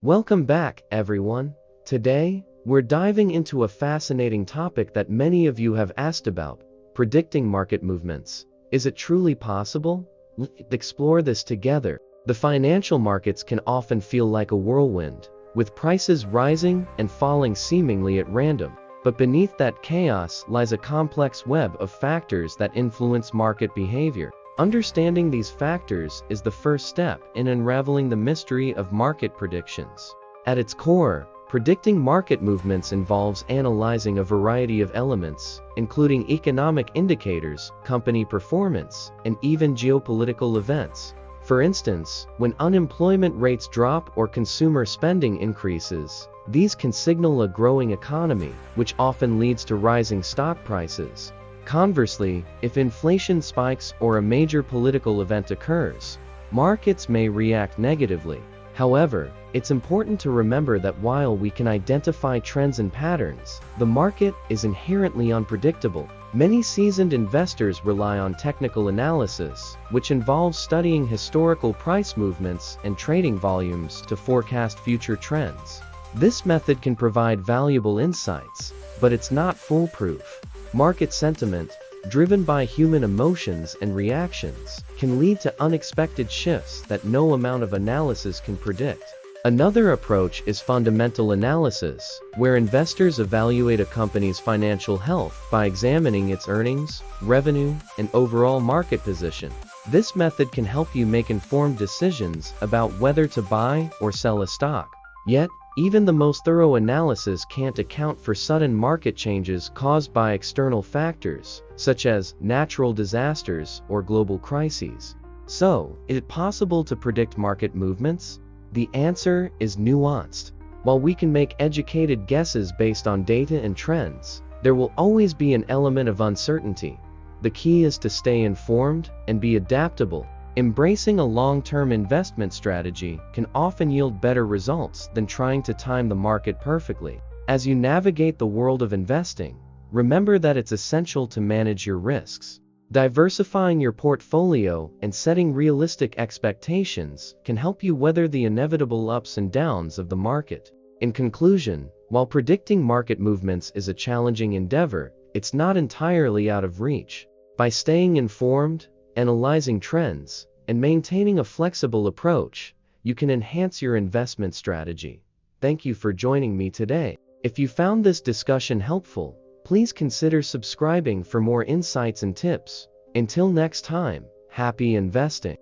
Welcome back, everyone. Today, we're diving into a fascinating topic that many of you have asked about: predicting market movements. Is it truly possible? Let's explore this together. The financial markets can often feel like a whirlwind, with prices rising and falling seemingly at random. But beneath that chaos lies a complex web of factors that influence market behavior. Understanding these factors is the first step in unraveling the mystery of market predictions. At its core, predicting market movements involves analyzing a variety of elements, including economic indicators, company performance, and even geopolitical events. For instance, when unemployment rates drop or consumer spending increases, these can signal a growing economy, which often leads to rising stock prices. Conversely, if inflation spikes or a major political event occurs, markets may react negatively. However, it's important to remember that while we can identify trends and patterns, the market is inherently unpredictable. Many seasoned investors rely on technical analysis, which involves studying historical price movements and trading volumes to forecast future trends. This method can provide valuable insights, but it's not foolproof. Market sentiment, driven by human emotions and reactions, can lead to unexpected shifts that no amount of analysis can predict. Another approach is fundamental analysis, where investors evaluate a company's financial health by examining its earnings, revenue, and overall market position. This method can help you make informed decisions about whether to buy or sell a stock. Yet, even the most thorough analysis can't account for sudden market changes caused by external factors, such as natural disasters or global crises. So, is it possible to predict market movements? The answer is nuanced. While we can make educated guesses based on data and trends, there will always be an element of uncertainty. The key is to stay informed and be adaptable. Embracing a long-term investment strategy can often yield better results than trying to time the market perfectly. As you navigate the world of investing, remember that it's essential to manage your risks. Diversifying your portfolio and setting realistic expectations can help you weather the inevitable ups and downs of the market. In conclusion, while predicting market movements is a challenging endeavor, it's not entirely out of reach. By staying informed, analyzing trends, and maintaining a flexible approach, you can enhance your investment strategy. Thank you for joining me today. If you found this discussion helpful, please consider subscribing for more insights and tips. Until next time, happy investing.